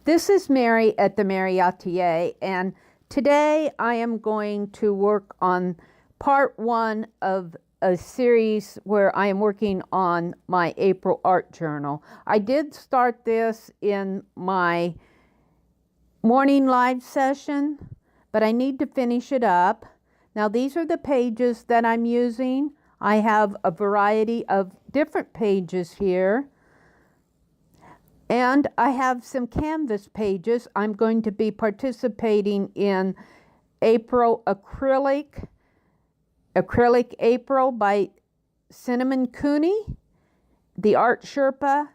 This is Meri at TheMeriAtelier, and today I am going to work on part one of a series where I am working on my April art journal. I did start this in my morning live session, but I need to finish it up. Now these are the pages that I'm using. I have a variety of different pages here. And I have some canvas pages. I'm going to be participating in April Acrylic April by Cinnamon Cooney, the Art Sherpa,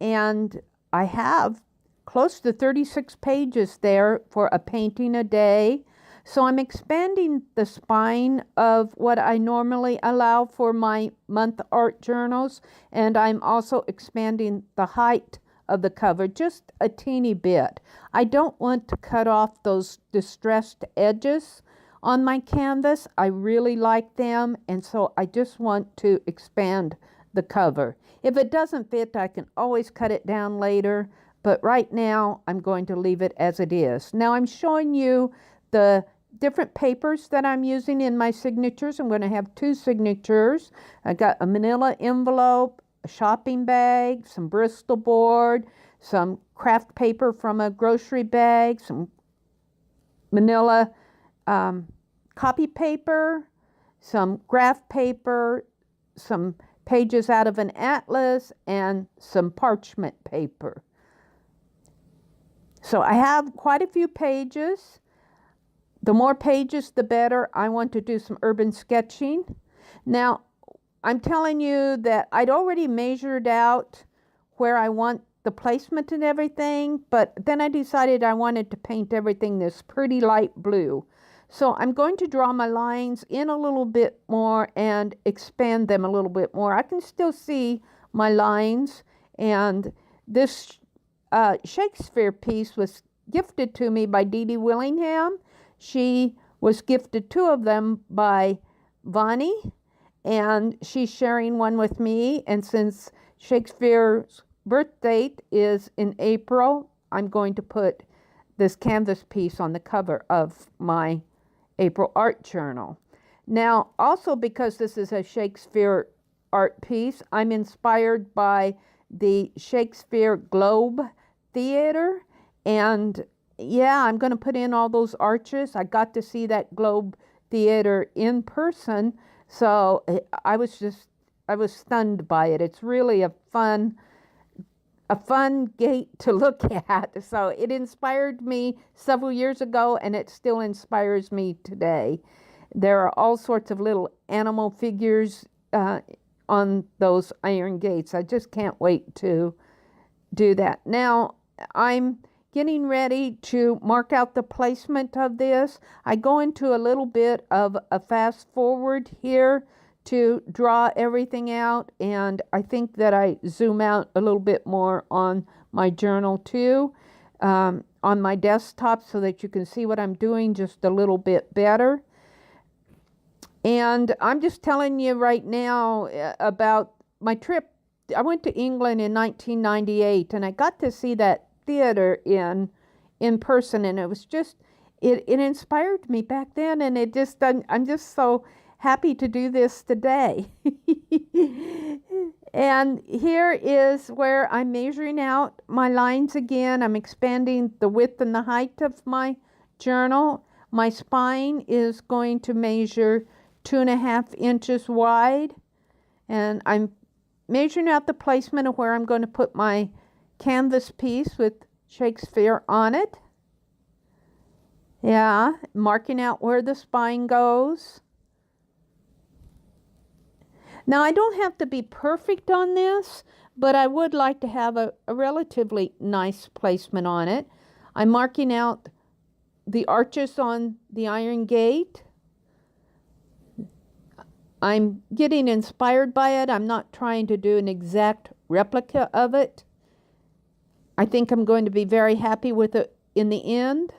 and I have close to 36 pages there for a painting a day. So I'm expanding the spine of what I normally allow for my month art journals, and I'm also expanding the height of the cover just a teeny bit. I don't want to cut off those distressed edges on my canvas. I really like them, and so I just want to expand the cover. If it doesn't fit, I can always cut it down later, but right now I'm going to leave it as it is. Now I'm showing you the different papers that I'm using in my signatures. I'm going to have two signatures. I got a manila envelope, a shopping bag, some Bristol board, some craft paper from a grocery bag, some manila copy paper, some graph paper, some pages out of an atlas, and some parchment paper. So I have quite a few pages. The more pages, the better. I want to do some urban sketching. Now, I'm telling you that I'd already measured out where I want the placement and everything, but then I decided I wanted to paint everything this pretty light blue. So I'm going to draw my lines in a little bit more and expand them a little bit more. I can still see my lines, and this Shakespeare piece was gifted to me by Dee Dee Willingham. She was gifted two of them by Vonnie, and she's sharing one with me. And since Shakespeare's birth date is in April, I'm going to put this canvas piece on the cover of my April art journal. Now, also because this is a Shakespeare art piece, I'm inspired by the Shakespeare Globe Theater, and yeah, I'm going to put in all those arches. I got to see that Globe Theater in person, so I was stunned by it. It's really a fun gate to look at. So it inspired me several years ago, and it still inspires me today. There are all sorts of little animal figures on those iron gates. I just can't wait to do that. Now, I'm getting ready to mark out the placement of this. I go into a little bit of a fast forward here to draw everything out, and I think that I zoom out a little bit more on my journal too, on my desktop, so that you can see what I'm doing just a little bit better. And I'm just telling you right now about my trip. I went to England in 1998, and I got to see that theater in person, and it was just it inspired me back then, and I'm just so happy to do this today. And here is where I'm measuring out my lines again. I'm expanding the width and the height of my journal. My spine is going to measure 2.5 inches wide, and I'm measuring out the placement of where I'm going to put my canvas piece with Shakespeare on it. Yeah, marking out where the spine goes. Now, I don't have to be perfect on this, but I would like to have a relatively nice placement on it. I'm marking out the arches on the iron gate. I'm getting inspired by it. I'm not trying to do an exact replica of it. I think I'm going to be very happy with it in the end.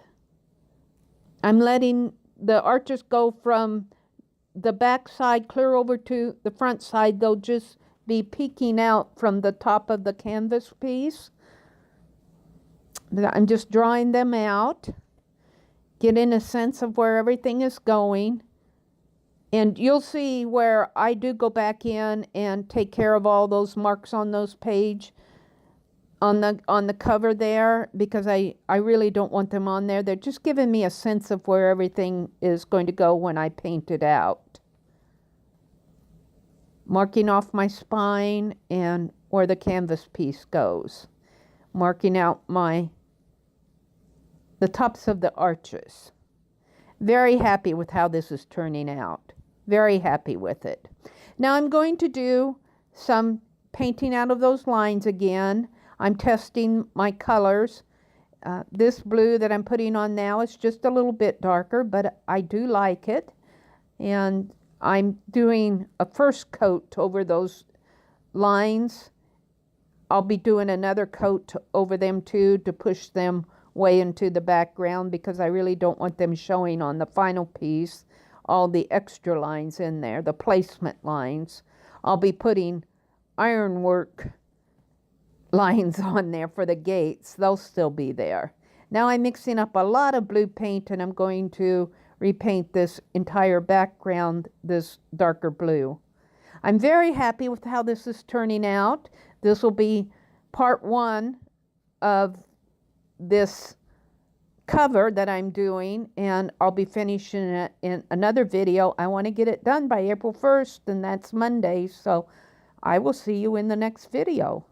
I'm letting the arches go from the back side clear over to the front side. They'll just be peeking out from the top of the canvas piece. I'm just drawing them out, getting a sense of where everything is going. And you'll see where I do go back in and take care of all those marks on those page on the cover there, because I really don't want them on there. They're just giving me a sense of where everything is going to go when I paint it out. Marking off my spine and where the canvas piece goes. Marking out the tops of the arches. Very happy with how this is turning out. Very happy with it. Now I'm going to do some painting out of those lines again. I'm testing my colors. This blue that I'm putting on now is just a little bit darker, but I do like it. And I'm doing a first coat over those lines. I'll be doing another coat over them too, to push them way into the background, because I really don't want them showing on the final piece, all the extra lines in there, the placement lines. I'll be putting ironwork lines on there for the gates. They'll still be there. Now I'm mixing up a lot of blue paint, and I'm going to repaint this entire background this darker blue. I'm very happy with how this is turning out. This will be part 1 of this cover that I'm doing, and I'll be finishing it in another video. I want to get it done by April 1st, and that's Monday, so I will see you in the next video.